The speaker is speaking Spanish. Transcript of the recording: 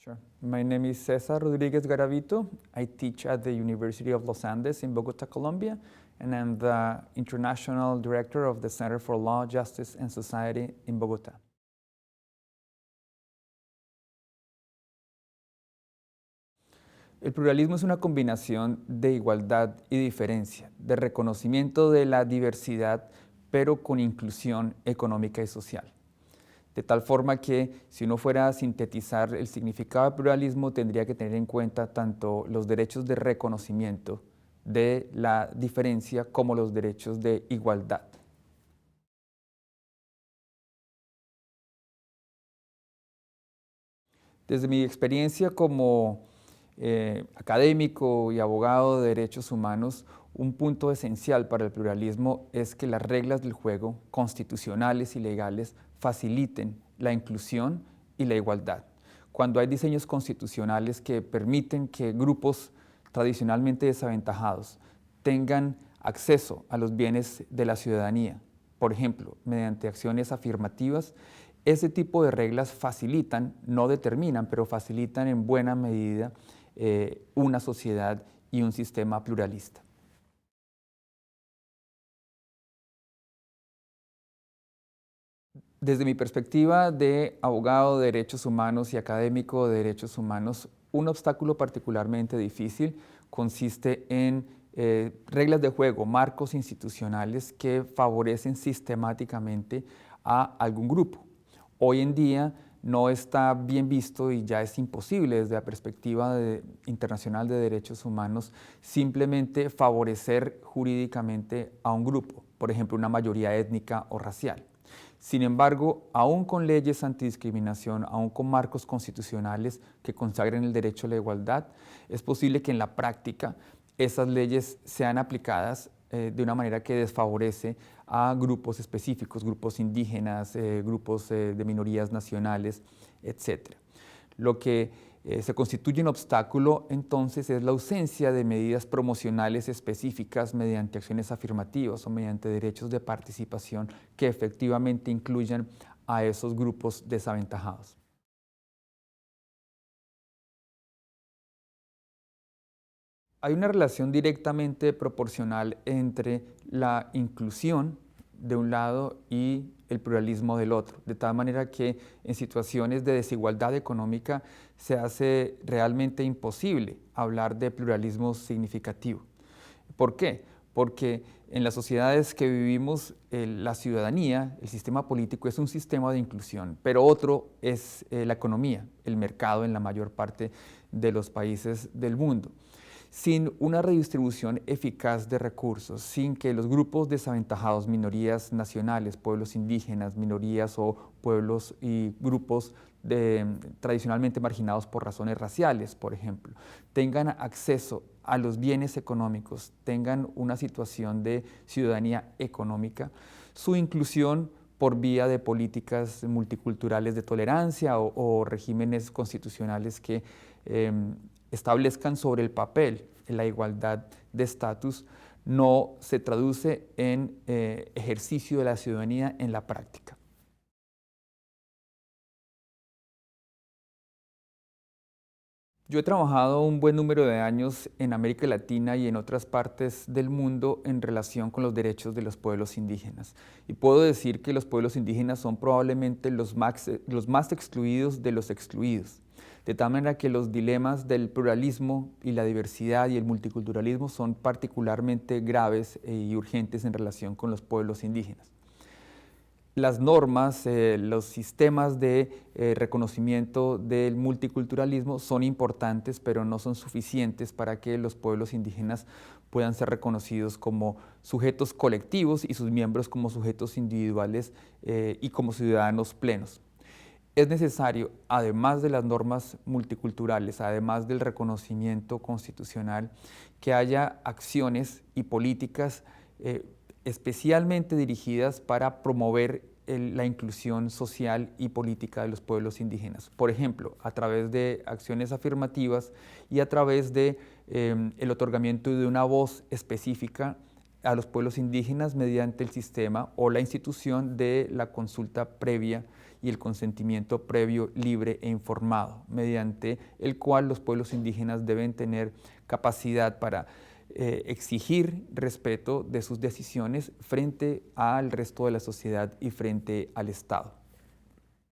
Sure. My name is Cesar Rodriguez Garavito. I teach at the University of Los Andes in Bogota, Colombia, and I'm the International Director of the Center for Law, Justice, and Society in Bogota. El pluralismo es una combinación de igualdad y diferencia, de reconocimiento de la diversidad, pero con inclusión económica y social. De tal forma que si uno fuera a sintetizar el significado de pluralismo, tendría que tener en cuenta tanto los derechos de reconocimiento de la diferencia como los derechos de igualdad. Desde mi experiencia como académico y abogado de derechos humanos, un punto esencial para el pluralismo es que las reglas del juego, constitucionales y legales, faciliten la inclusión y la igualdad. Cuando hay diseños constitucionales que permiten que grupos tradicionalmente desaventajados tengan acceso a los bienes de la ciudadanía, por ejemplo, mediante acciones afirmativas, ese tipo de reglas facilitan, no determinan, pero facilitan en buena medida una sociedad y un sistema pluralista. Desde mi perspectiva de abogado de derechos humanos y académico de derechos humanos, un obstáculo particularmente difícil consiste en reglas de juego, marcos institucionales que favorecen sistemáticamente a algún grupo. Hoy en día no está bien visto y ya es imposible desde la perspectiva internacional de derechos humanos simplemente favorecer jurídicamente a un grupo, por ejemplo, una mayoría étnica o racial. Sin embargo, aún con leyes antidiscriminación, aún con marcos constitucionales que consagren el derecho a la igualdad, es posible que en la práctica esas leyes sean aplicadas de una manera que desfavorece a grupos específicos, grupos indígenas, grupos de minorías nacionales, etc. Lo que se constituye un obstáculo entonces es la ausencia de medidas promocionales específicas mediante acciones afirmativas o mediante derechos de participación que efectivamente incluyan a esos grupos desaventajados. Hay una relación directamente proporcional entre la inclusión de un lado y el pluralismo del otro, de tal manera que en situaciones de desigualdad económica se hace realmente imposible hablar de pluralismo significativo. ¿Por qué? Porque en las sociedades que vivimos, la ciudadanía, el sistema político es un sistema de inclusión, pero otro es la economía, el mercado en la mayor parte de los países del mundo. Sin una redistribución eficaz de recursos, sin que los grupos desaventajados, minorías nacionales, pueblos indígenas, minorías o pueblos y grupos tradicionalmente marginados por razones raciales, por ejemplo, tengan acceso a los bienes económicos, tengan una situación de ciudadanía económica, su inclusión por vía de políticas multiculturales de tolerancia o regímenes constitucionales que establezcan sobre el papel la igualdad de estatus, no se traduce en ejercicio de la ciudadanía en la práctica. Yo he trabajado un buen número de años en América Latina y en otras partes del mundo en relación con los derechos de los pueblos indígenas. Y puedo decir que los pueblos indígenas son probablemente los más excluidos de los excluidos. De tal manera que los dilemas del pluralismo y la diversidad y el multiculturalismo son particularmente graves y urgentes en relación con los pueblos indígenas. Las normas, los sistemas de reconocimiento del multiculturalismo son importantes, pero no son suficientes para que los pueblos indígenas puedan ser reconocidos como sujetos colectivos y sus miembros como sujetos individuales y como ciudadanos plenos. Es necesario, además de las normas multiculturales, además del reconocimiento constitucional, que haya acciones y políticas especialmente dirigidas para promover la inclusión social y política de los pueblos indígenas. Por ejemplo, a través de acciones afirmativas y a través de el otorgamiento de una voz específica a los pueblos indígenas mediante el sistema o la institución de la consulta previa y el consentimiento previo, libre e informado, mediante el cual los pueblos indígenas deben tener capacidad para exigir respeto de sus decisiones frente al resto de la sociedad y frente al Estado.